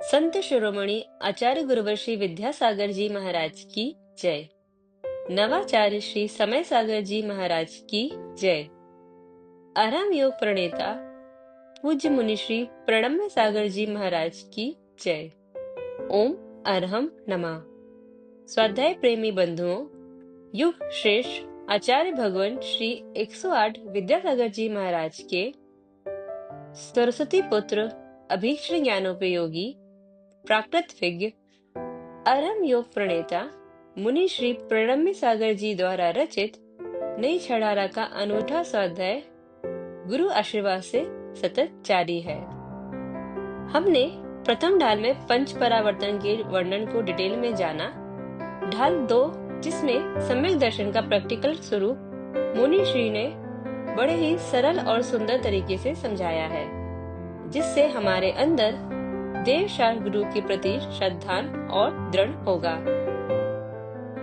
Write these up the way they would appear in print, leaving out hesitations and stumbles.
संत शिरोमणि आचार्य गुरुवर श्री विद्यासागर जी महाराज की जय। नवाचार्य श्री समय सागर जी महाराज की जय। आराम योग प्रणेता पूज्य मुनि श्री प्रणम्य सागर जी महाराज की जय। ओम अरहम नमः। स्वाध्याय प्रेमी बंधुओं, युग श्रेष्ठ आचार्य भगवान श्री 108 विद्यासागर जी महाराज के सरस्वती पुत्र अभीष्ट ज्ञानोपयोगी प्राकृत विज्ञ अरहम योग प्रणेता मुनि श्री प्रणम्य सागर जी द्वारा रचित नई छड़ारा का अनूठा स्वाध्याय गुरु आशीर्वाद से सतत जारी है। हमने प्रथम ढाल में पंच परावर्तन के वर्णन को डिटेल में जाना। ढाल 2, जिसमें सम्यक दर्शन का प्रैक्टिकल स्वरूप मुनि श्री ने बड़े ही सरल और सुंदर तरीके से समझाया है, जिससे हमारे अंदर देव शास्त्र गुरु के प्रति श्रद्धा और दृढ़ होगा।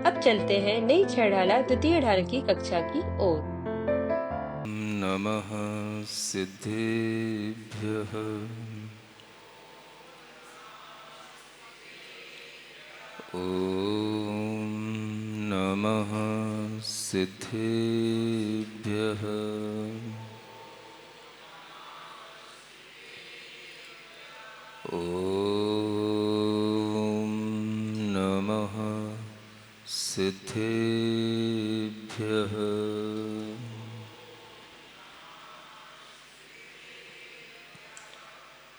अब चलते हैं नई छड़ाला द्वितीय ढाल की कक्षा की ओर। नमः सिद्धेभ्यः ओम नमः सिद्धेभ्यः ओम नमः सिद्धेभ्यः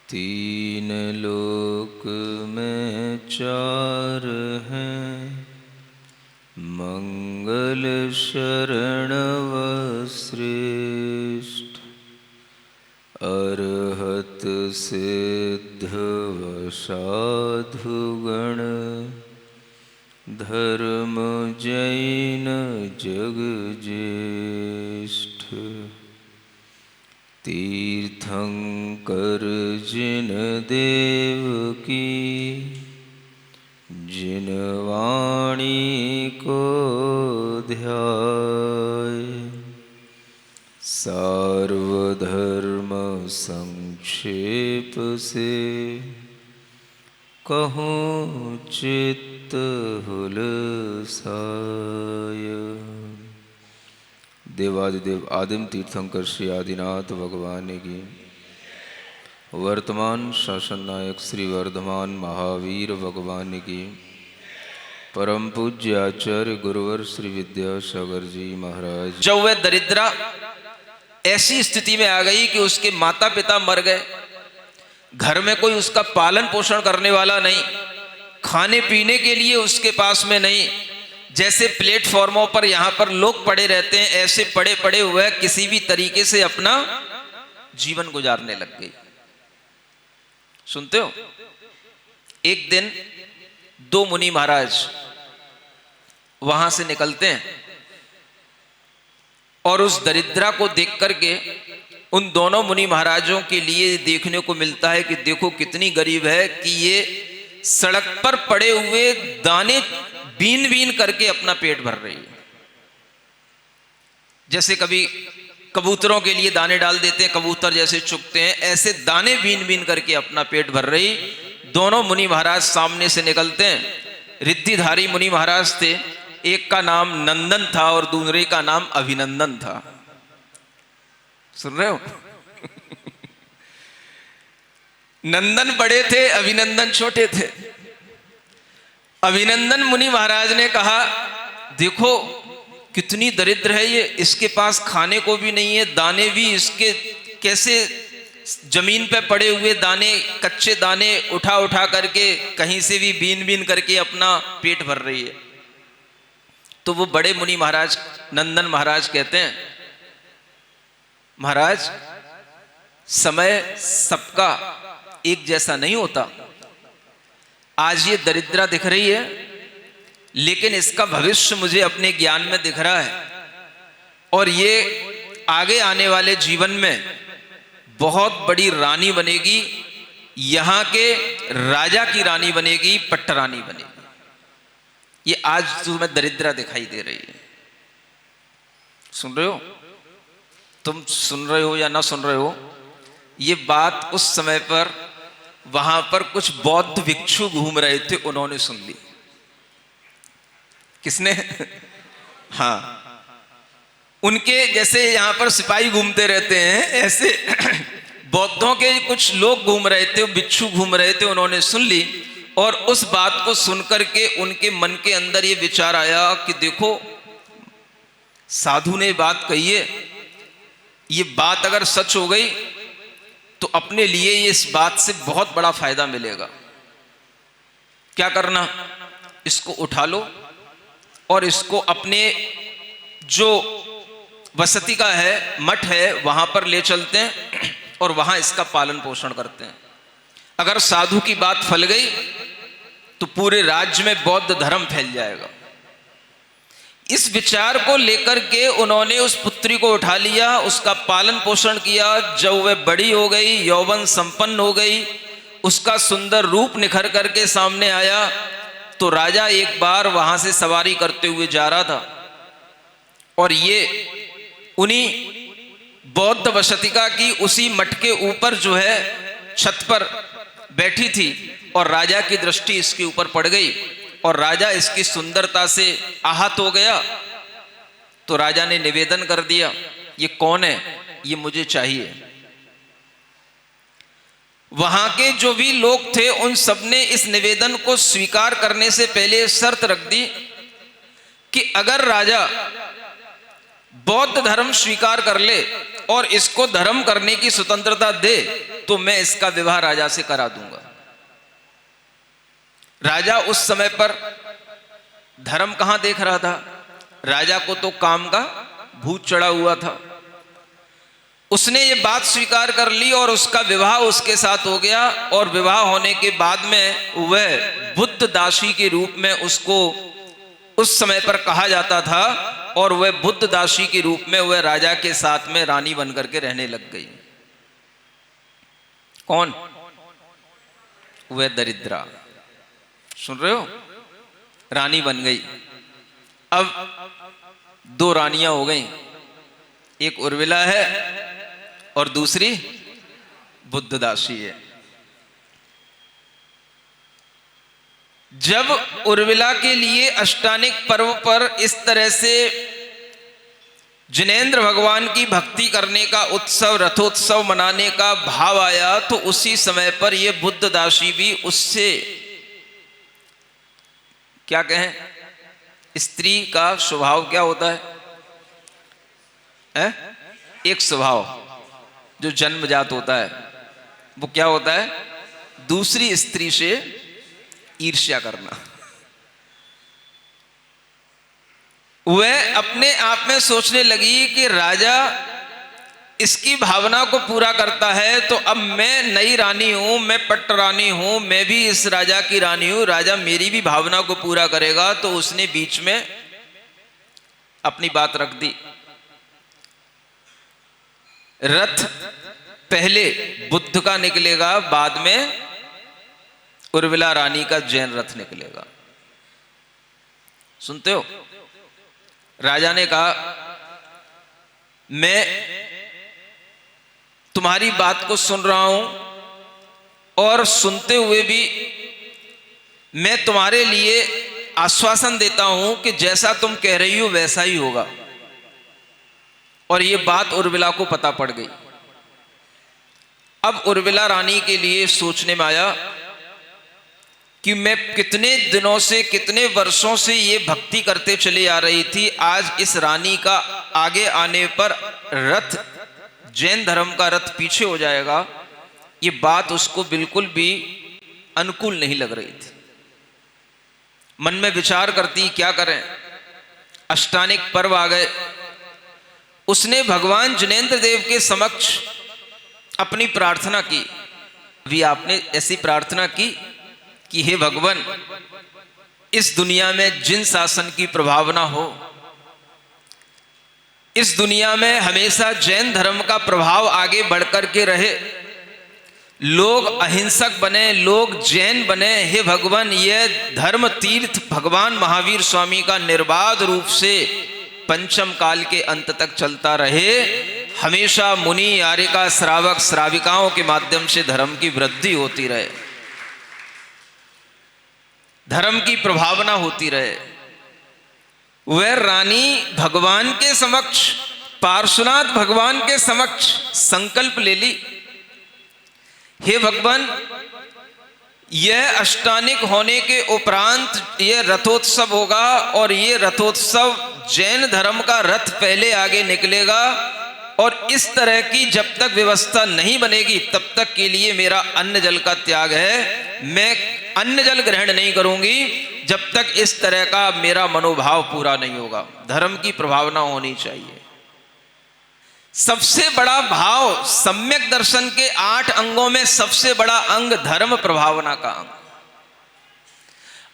तीन लोक में चार हैं, मंगल शरण व श्रेष्ठ, अरहत सिद्ध व साधुगण, धर्म जैन जग ज्येष्ठ। तीर्थंकर जिन देव की, जिन वाणी को ध्याय, सार्वधर्म संक्षेप से, कहूँ चित्त हुलसाय। देवादिदेव आदिम तीर्थंकर श्री आदिनाथ भगवान की, वर्तमान शासन नायक श्री वर्धमान महावीर भगवान की, परम पूज्य आचार्य गुरुवर श्री विद्यासागर जी महाराज। जब वह दरिद्रा ऐसी स्थिति में आ गई कि उसके माता पिता मर गए, घर में कोई उसका पालन पोषण करने वाला नहीं, खाने पीने के लिए उसके पास में नहीं, जैसे प्लेटफॉर्मों पर यहां पर लोग पड़े रहते हैं, ऐसे पड़े पड़े हुए किसी भी तरीके से अपना जीवन गुजारने लग गई। सुनते हो, एक दिन दो मुनि महाराज वहां से निकलते हैं और उस दरिद्रा को देख करके उन दोनों मुनि महाराजों के लिए देखने को मिलता है कि देखो कितनी गरीब है कि ये सड़क पर पड़े हुए दाने बीन बीन करके अपना पेट भर रही है। जैसे कभी कबूतरों के लिए दाने डाल देते हैं, कबूतर जैसे चुगते हैं, ऐसे दाने बीन बीन करके अपना पेट भर रही। दोनों मुनि महाराज सामने से निकलते हैं। रिद्धिधारी मुनि महाराज थे, एक का नाम नंदन था और दूसरे का नाम अभिनंदन था। सुन रहे हो? नंदन बड़े थे, अभिनंदन छोटे थे। अभिनंदन मुनि महाराज ने कहा, देखो कितनी दरिद्र है ये, इसके पास खाने को भी नहीं है, दाने भी इसके कैसे जमीन पे पड़े हुए दाने, कच्चे दाने उठा उठा करके कहीं से भी बीन बीन करके अपना पेट भर रही है। तो वो बड़े मुनि महाराज नंदन महाराज कहते हैं, महाराज समय सबका एक जैसा नहीं होता। आज ये दरिद्रा दिख रही है, लेकिन इसका भविष्य मुझे अपने ज्ञान में दिख रहा है और ये आगे आने वाले जीवन में बहुत बड़ी रानी बनेगी, यहां के राजा की रानी बनेगी, पट्टरानी बनेगी। ये आज तुम्हें दरिद्रा दिखाई दे रही है। सुन रहे हो? तुम सुन रहे हो या ना सुन रहे हो, ये बात उस समय पर वहां पर कुछ बौद्ध भिक्षु घूम रहे थे, उन्होंने सुन ली। किसने? हाँ, उनके जैसे यहां पर सिपाही घूमते रहते हैं, ऐसे बौद्धों के कुछ लोग घूम रहे थे, भिक्षु घूम रहे थे, उन्होंने सुन ली। और उस बात को सुनकर के उनके मन के अंदर ये विचार आया कि देखो, साधु ने बात कही है, ये बात अगर सच हो गई तो अपने लिए ये इस बात से बहुत बड़ा फायदा मिलेगा। क्या करना? इसको उठा लो और इसको अपने जो वसति का है, मठ है, वहां पर ले चलते हैं और वहां इसका पालन पोषण करते हैं। अगर साधु की बात फल गई तो पूरे राज्य में बौद्ध धर्म फैल जाएगा। इस विचार को लेकर के उन्होंने उस पुत्री को उठा लिया, उसका पालन पोषण किया। जब वह बड़ी हो गई, यौवन संपन्न हो गई, उसका सुंदर रूप निखर करके सामने आया, तो राजा एक बार वहां से सवारी करते हुए जा रहा था और ये उन्हीं बौद्ध वसतिका की उसी मठ के ऊपर जो है छत पर बैठी थी और राजा की दृष्टि इसके ऊपर पड़ गई और राजा इसकी सुंदरता से आहत हो गया। तो राजा ने निवेदन कर दिया, ये कौन है? ये मुझे चाहिए। वहां के जो भी लोग थे उन सबने इस निवेदन को स्वीकार करने से पहले शर्त रख दी कि अगर राजा बौद्ध धर्म स्वीकार कर ले और इसको धर्म करने की स्वतंत्रता दे तो मैं इसका विवाह राजा से करा दूंगा। राजा उस समय पर धर्म कहां देख रहा था? राजा को तो काम का भूत चढ़ा हुआ था। उसने ये बात स्वीकार कर ली और उसका विवाह उसके साथ हो गया। और विवाह होने के बाद में वह बुद्ध दासी के रूप में उसको उस समय पर कहा जाता था और वह बुद्ध दासी के रूप में वह राजा के साथ में रानी बनकर के रहने लग गई। कौन? वह दरिद्रा। सुन रहे हो? रानी बन गई। अब दो रानियां हो गई, एक उर्मिला है और दूसरी बुद्ध दासी है। जब उर्मिला के लिए अष्टानिक पर्व पर इस तरह से जिनेंद्र भगवान की भक्ति करने का उत्सव, रथोत्सव मनाने का भाव आया, तो उसी समय पर यह बुद्ध दासी भी उससे, क्या कहें, स्त्री का स्वभाव क्या होता है? एक स्वभाव जो जन्मजात होता है वो क्या होता है? दूसरी स्त्री से ईर्ष्या करना। वह अपने आप में सोचने लगी कि राजा इसकी भावना को पूरा करता है तो अब मैं नई रानी हूं, मैं पट्ट रानी हूं, मैं भी इस राजा की रानी हूं, राजा मेरी भी भावना को पूरा करेगा। तो उसने बीच में अपनी बात रख दी। रथ पहले बुद्ध का निकलेगा, बाद में उर्मिला रानी का जैन रथ निकलेगा। सुनते हो? राजा ने कहा, मैं तुम्हारी बात को सुन रहा हूं और सुनते हुए भी मैं तुम्हारे लिए आश्वासन देता हूं कि जैसा तुम कह रही हो वैसा ही होगा। और यह बात उर्मिला को पता पड़ गई। अब उर्मिला रानी के लिए सोचने में आया कि मैं कितने दिनों से, कितने वर्षों से ये भक्ति करते चली आ रही थी, आज इस रानी का आगे आने पर रथ, जैन धर्म का रथ पीछे हो जाएगा, ये बात उसको बिल्कुल भी अनुकूल नहीं लग रही थी। मन में विचार करती क्या करें। अष्टानिक पर्व आ गए। उसने भगवान जिनेंद्र देव के समक्ष अपनी प्रार्थना की। अभी आपने ऐसी प्रार्थना की कि हे भगवान, इस दुनिया में जिन शासन की प्रभावना हो, इस दुनिया में हमेशा जैन धर्म का प्रभाव आगे बढ़कर के रहे, लोग अहिंसक बने, लोग जैन बने। हे भगवान, यह धर्म तीर्थ भगवान महावीर स्वामी का निर्बाध रूप से पंचम काल के अंत तक चलता रहे। हमेशा मुनि यारिका श्रावक श्राविकाओं के माध्यम से धर्म की वृद्धि होती रहे, धर्म की प्रभावना होती रहे। वह रानी भगवान के समक्ष, पार्श्वनाथ भगवान के समक्ष संकल्प ले ली, हे भगवान, यह अष्टानिक होने के उपरांत यह रथोत्सव होगा और यह रथोत्सव जैन धर्म का रथ पहले आगे निकलेगा और इस तरह की जब तक व्यवस्था नहीं बनेगी तब तक के लिए मेरा अन्न जल का त्याग है। मैं अन्न जल ग्रहण नहीं करूंगी जब तक इस तरह का मेरा मनोभाव पूरा नहीं होगा। धर्म की प्रभावना होनी चाहिए। सबसे बड़ा भाव, सम्यक दर्शन के 8 अंगों में सबसे बड़ा अंग धर्म प्रभावना का अंग।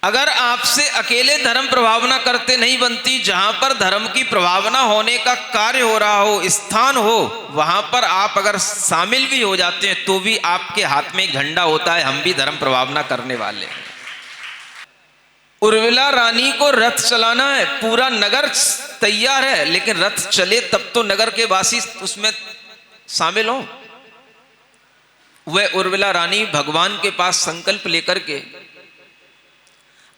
अगर आपसे अकेले धर्म प्रभावना करते नहीं बनती, जहां पर धर्म की प्रभावना होने का कार्य हो रहा हो, स्थान हो, वहां पर आप अगर शामिल भी हो जाते हैं तो भी आपके हाथ में एक झंडा होता है, हम भी धर्म प्रभावना करने वाले हैं। उर्मिला रानी को रथ चलाना है, पूरा नगर तैयार है, लेकिन रथ चले तब तो नगर के वासी उसमें शामिल हो। वह उर्मिला रानी भगवान के पास संकल्प लेकर के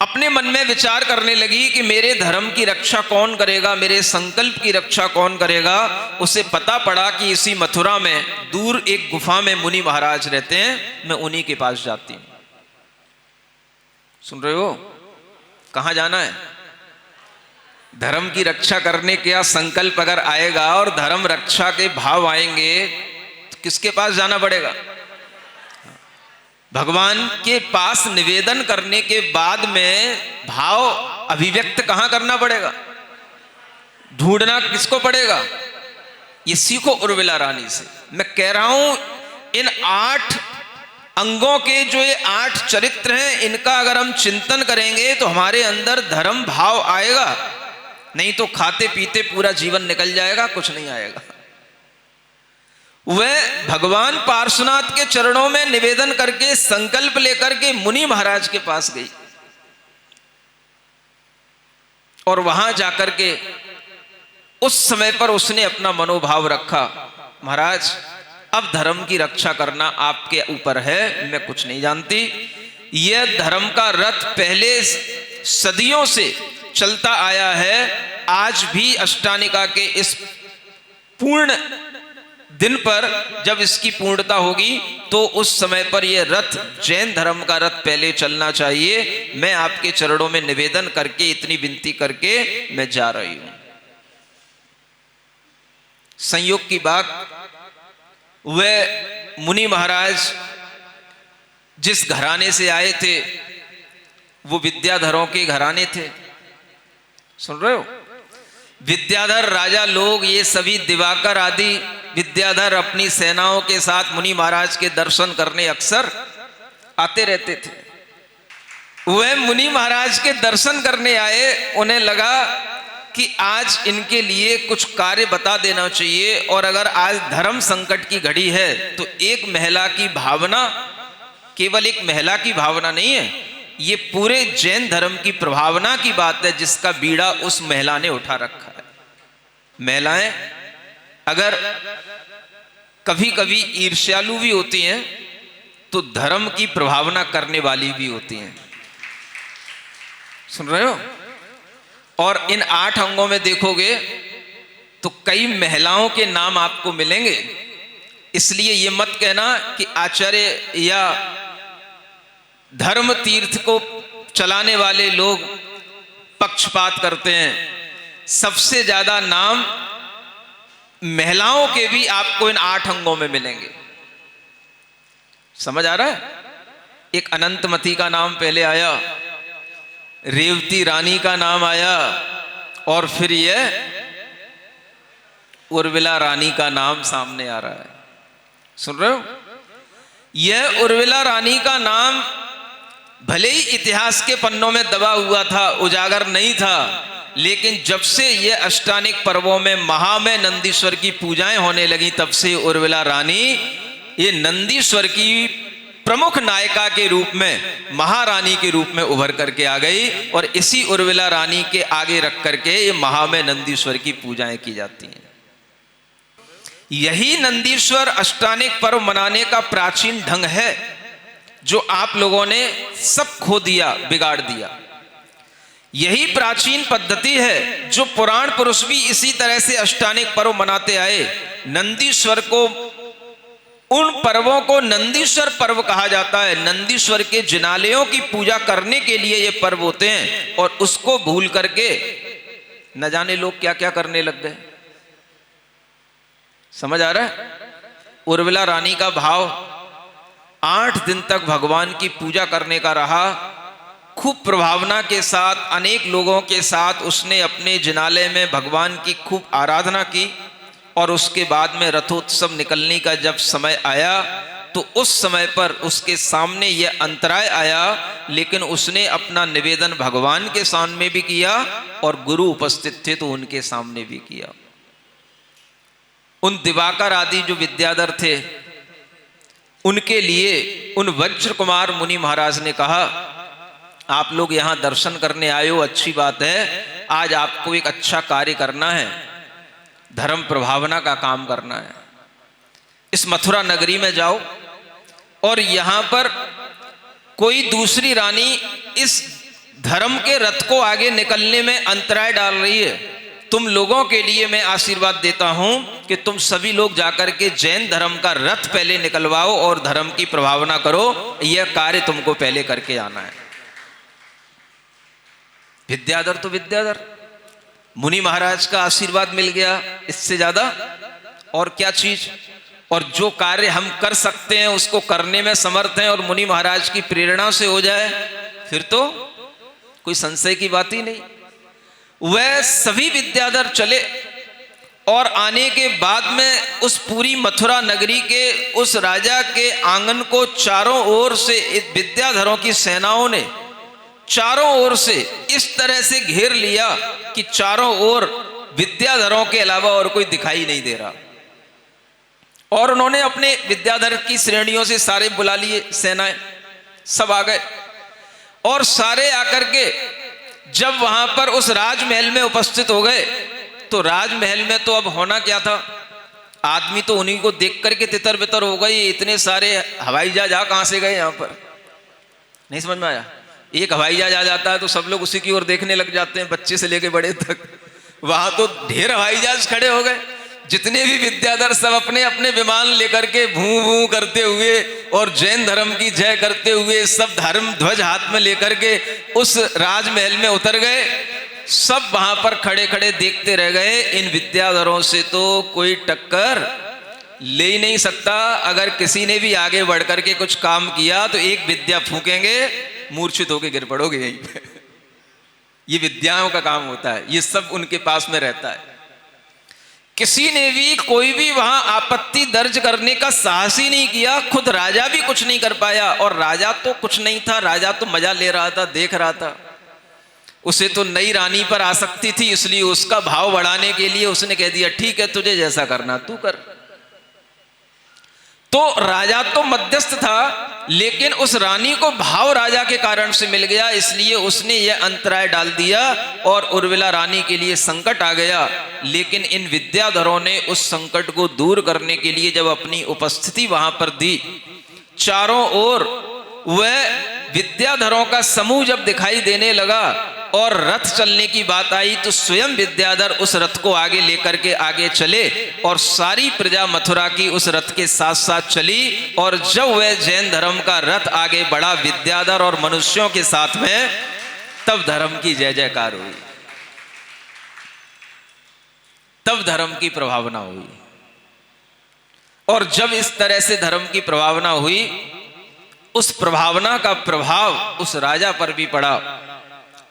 अपने मन में विचार करने लगी कि मेरे धर्म की रक्षा कौन करेगा, मेरे संकल्प की रक्षा कौन करेगा। उसे पता पड़ा कि इसी मथुरा में दूर एक गुफा में मुनि महाराज रहते हैं, मैं उन्हीं के पास जाती हूं। सुन रहे हो? कहां जाना है? धर्म की रक्षा करने का संकल्प अगर आएगा और धर्म रक्षा के भाव आएंगे तो किसके पास जाना पड़ेगा? भगवान के पास निवेदन करने के बाद में भाव अभिव्यक्त कहां करना पड़ेगा? ढूंढना किसको पड़ेगा? ये सीखो उर्मिला रानी से। मैं कह रहा हूं इन 8 अंगों के जो ये 8 चरित्र हैं, इनका अगर हम चिंतन करेंगे तो हमारे अंदर धर्म भाव आएगा, नहीं तो खाते पीते पूरा जीवन निकल जाएगा, कुछ नहीं आएगा। वह भगवान पार्श्वनाथ के चरणों में निवेदन करके संकल्प लेकर के मुनि महाराज के पास गई और वहां जाकर के उस समय पर उसने अपना मनोभाव रखा, महाराज अब धर्म की रक्षा करना आपके ऊपर है, मैं कुछ नहीं जानती। यह धर्म का रथ पहले सदियों से चलता आया है, आज भी अष्टानिका के इस पूर्ण दिन पर जब इसकी पूर्णता होगी तो उस समय पर यह रथ, जैन धर्म का रथ पहले चलना चाहिए। मैं आपके चरणों में निवेदन करके, इतनी विनती करके मैं जा रही हूं। संयोग की बात, वह मुनि महाराज जिस घराने से आए थे वो विद्याधरों के घराने थे। सुन रहे हो? विद्याधर राजा लोग, ये सभी दिवाकर आदि विद्याधर अपनी सेनाओं के साथ मुनि महाराज के दर्शन करने अक्सर आते रहते थे। वह मुनि महाराज के दर्शन करने आए, उन्हें लगा कि आज इनके लिए कुछ कार्य बता देना चाहिए, और अगर आज धर्म संकट की घड़ी है तो एक महिला की भावना केवल एक महिला की भावना नहीं है, ये पूरे जैन धर्म की प्रभावना की बात है, जिसका बीड़ा उस महिला ने उठा रखा है। महिलाएं अगर कभी कभी ईर्ष्यालु भी होती हैं तो धर्म की प्रभावना करने वाली भी होती हैं। सुन रहे हो? और इन 8 अंगों में देखोगे तो कई महिलाओं के नाम आपको मिलेंगे। इसलिए ये मत कहना कि आचार्य या धर्म तीर्थ को चलाने वाले लोग पक्षपात करते हैं। सबसे ज्यादा नाम महिलाओं के भी आपको इन 8 अंगों में मिलेंगे। समझ आ रहा है? एक अनंतमती का नाम पहले आया, रेवती रानी का नाम आया, और फिर यह उर्मिला रानी का नाम सामने आ रहा है। सुन रहे हो? यह उर्मिला रानी का नाम भले ही इतिहास के पन्नों में दबा हुआ था, उजागर नहीं था, लेकिन जब से ये अष्टानिक पर्वों में महामय नंदीश्वर की पूजाएं होने लगी, तब से उर्मिला रानी ये नंदीश्वर की प्रमुख नायिका के रूप में, महारानी के रूप में उभर करके आ गई, और इसी उर्मिला रानी के आगे रख करके ये महामय नंदीश्वर की पूजाएं की जाती हैं। यही नंदीश्वर अष्टानेक पर्व मनाने का प्राचीन ढंग है जो आप लोगों ने सब खो दिया, बिगाड़ दिया। यही प्राचीन पद्धति है जो पुराण पुरुष भी इसी तरह से अष्टानेक पर्व मनाते आए। नंदीश्वर को, उन पर्वों को नंदीश्वर पर्व कहा जाता है। नंदीश्वर के जिनालयों की पूजा करने के लिए ये पर्व होते हैं, और उसको भूल करके न जाने लोग क्या क्या करने लग गए। समझ आ रहा है? उर्मिला रानी का भाव 8 दिन तक भगवान की पूजा करने का रहा। खूब प्रभावना के साथ अनेक लोगों के साथ उसने अपने जिनालय में भगवान की खूब आराधना की, और उसके बाद में रथोत्सव निकलने का जब समय आया तो उस समय पर उसके सामने यह अंतराय आया, लेकिन उसने अपना निवेदन भगवान के सामने भी किया और गुरु उपस्थित थे तो उनके सामने भी किया। उन दिवाकर आदि जो विद्याधर थे उनके लिए उन वज्र कुमार मुनि महाराज ने कहा, आप लोग यहां दर्शन करने आए हो, अच्छी बात है, आज आपको एक अच्छा कार्य करना है, धर्म प्रभावना का काम करना है। इस मथुरा नगरी में जाओ और यहां पर कोई दूसरी रानी इस धर्म के रथ को आगे निकलने में अंतराय डाल रही है, तुम लोगों के लिए मैं आशीर्वाद देता हूं कि तुम सभी लोग जाकर के जैन धर्म का रथ पहले निकलवाओ और धर्म की प्रभावना करो। यह कार्य तुमको पहले करके आना है। विद्याधर तो विद्याधर, मुनि महाराज का आशीर्वाद मिल गया, इससे ज्यादा और क्या चीज। और जो कार्य हम कर सकते हैं उसको करने में समर्थ हैं और मुनि महाराज की प्रेरणा से हो जाए, फिर तो कोई संशय की बात ही नहीं। वह सभी विद्याधर चले और आने के बाद में उस पूरी मथुरा नगरी के उस राजा के आंगन को चारों ओर से विद्याधरों की सेनाओं ने चारों ओर से इस तरह से घेर लिया कि चारों ओर विद्याधरों के अलावा और कोई दिखाई नहीं दे रहा। और उन्होंने अपने विद्याधर की श्रेणियों से सारे बुला लिए, सेनाएं सब आ गए, और सारे आकर के जब वहां पर उस राजमहल में उपस्थित हो गए तो राजमहल में तो अब होना क्या था, आदमी तो उन्हीं को देख करके तितर बितर हो गए। इतने सारे हवाई जहाज कहां से गए, यहां पर नहीं समझ में आया। एक हवाई जहाज आ जाता है तो सब लोग उसी की ओर देखने लग जाते हैं, बच्चे से लेके बड़े तक। वहां तो ढेर हवाई जहाज खड़े हो गए, जितने भी विद्याधर सब अपने अपने विमान लेकर के भूं भूं करते हुए और जैन धर्म की जय करते हुए सब धर्म ध्वज हाथ में लेकर के उस राजमहल में उतर गए। सब वहां पर खड़े खड़े देखते रह गए। इन विद्याधरों से तो कोई टक्कर ले ही नहीं सकता। अगर किसी ने भी आगे बढ़ करके कुछ काम किया तो एक विद्या फूकेंगे, मूर्छित होकर गिर पड़ोगे यहीं पे। ये विद्याओं का काम होता है, ये सब उनके पास में रहता है। किसी ने भी कोई भी वहां आपत्ति दर्ज करने का साहस ही नहीं किया। खुद राजा भी कुछ नहीं कर पाया, और राजा तो कुछ नहीं था, राजा तो मजा ले रहा था, देख रहा था। उसे तो नई रानी पर आसक्ति थी, इसलिए उसका भाव बढ़ाने के लिए उसने कह दिया ठीक है, तुझे जैसा करना तू कर। तो राजा तो मध्यस्थ था, लेकिन उस रानी को भाव राजा के कारण से मिल गया, इसलिए उसने यह अंतराय डाल दिया और उर्मिला रानी के लिए संकट आ गया। लेकिन इन विद्याधरों ने उस संकट को दूर करने के लिए जब अपनी उपस्थिति वहां पर दी, चारों ओर वह विद्याधरों का समूह जब दिखाई देने लगा और रथ चलने की बात आई तो स्वयं विद्याधर उस रथ को आगे लेकर के आगे चले और सारी प्रजा मथुरा की उस रथ के साथ साथ चली। और जब वह जैन धर्म का रथ आगे बढ़ा विद्याधर और मनुष्यों के साथ में, तब धर्म की जय जयकार हुई, तब धर्म की प्रभावना हुई। और जब इस तरह से धर्म की प्रभावना हुई, उस प्रभावना का प्रभाव उस राजा पर भी पड़ा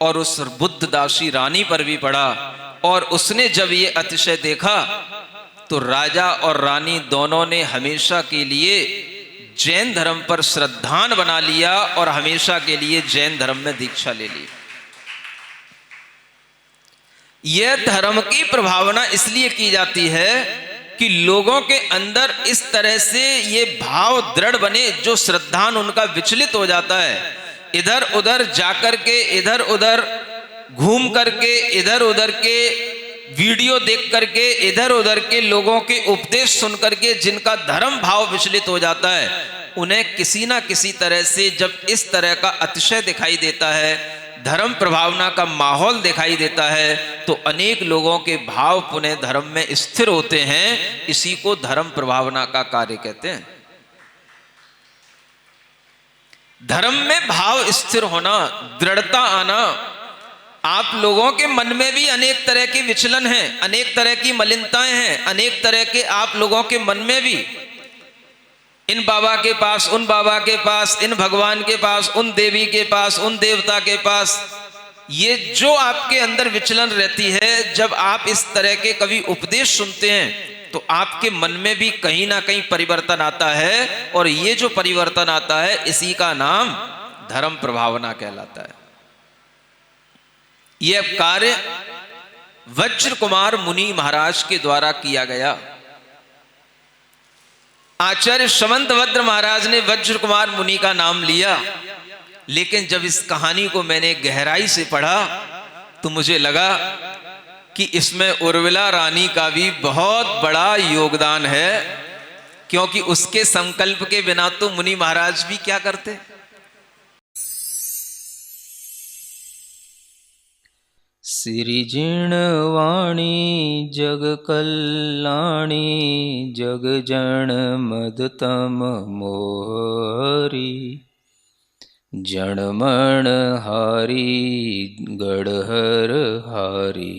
और उस बुद्धदासी रानी पर भी पड़ा। और उसने जब ये अतिशय देखा तो राजा और रानी दोनों ने हमेशा के लिए जैन धर्म पर श्रद्धान बना लिया और हमेशा के लिए जैन धर्म में दीक्षा ले ली। यह धर्म की प्रभावना इसलिए की जाती है कि लोगों के अंदर इस तरह से ये भाव दृढ़ बने, जो श्रद्धान उनका विचलित हो जाता है। इधर उधर जाकर के, इधर उधर घूम करके, इधर उधर के वीडियो देख करके, इधर उधर के लोगों के उपदेश सुन करके जिनका धर्म भाव विचलित हो जाता है, उन्हें किसी ना किसी तरह से जब इस तरह का अतिशय दिखाई देता है, धर्म प्रभावना का माहौल दिखाई देता है, तो अनेक लोगों के भाव पुनः धर्म में स्थिर होते हैं। इसी को धर्म प्रभावना का कार्य कहते हैं। धर्म में भाव स्थिर होना, दृढ़ता आना। आप लोगों के मन में भी अनेक तरह के विचलन हैं, अनेक तरह की मलिनताएं हैं, अनेक तरह के आप लोगों के मन में भी इन बाबा के पास, उन बाबा के पास, इन भगवान के पास, उन देवी के पास, उन देवता के पास, ये जो आपके अंदर विचलन रहती है, जब आप इस तरह के कभी उपदेश सुनते हैं तो आपके मन में भी कहीं ना कहीं परिवर्तन आता है। और ये जो परिवर्तन आता है, इसी का नाम धर्म प्रभावना कहलाता है। यह कार्य वज्र कुमार मुनि महाराज के द्वारा किया गया। आचार्य समंतभद्र महाराज ने वज्र कुमार मुनि का नाम लिया, लेकिन जब इस कहानी को मैंने गहराई से पढ़ा तो मुझे लगा कि इसमें उर्मिला रानी का भी बहुत बड़ा योगदान है, क्योंकि उसके संकल्प के बिना तो मुनि महाराज भी क्या करते। सिरिजिणवाणी जग कल्याणी जग जन मदतम मोहरी जनमण हारी गढ़हर हारी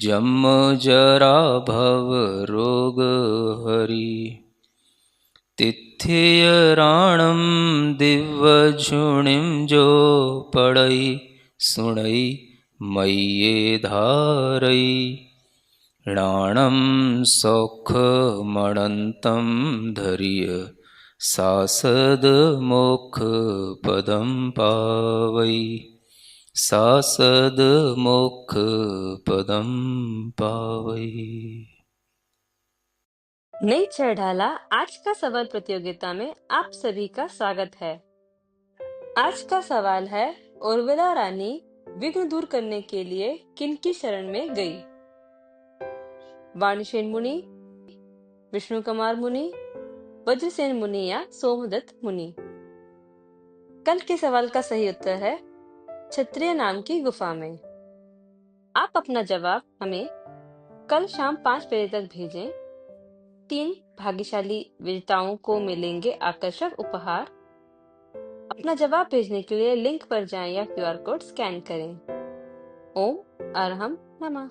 जम जरा भव रोग हरि तिथ्य राणम दिव्य झुणिम जो पड़ई सुणई मय्ये धारई राणम सौख मणंतम धर्य सासद मोक्ष पदम पावई सासद मोक्ष पदम पावई। नई चढ़ाला आज का सवाल प्रतियोगिता में आप सभी का स्वागत है। आज का सवाल है, उर्मिला रानी विघ्न दूर करने के लिए किनकी शरण में गई? वाणिसेन मुनि, विष्णु कुमार मुनि, वज्रसेन मुनि या सोमदत्त मुनि? कल के सवाल का सही उत्तर है क्षत्रिय नाम की गुफा में। आप अपना जवाब हमें कल शाम 5 बजे तक भेजें। 3 भाग्यशाली विजेताओं को मिलेंगे आकर्षक उपहार। अपना जवाब भेजने के लिए लिंक पर जाएं या QR कोड स्कैन करें। ओम अरहम नमः।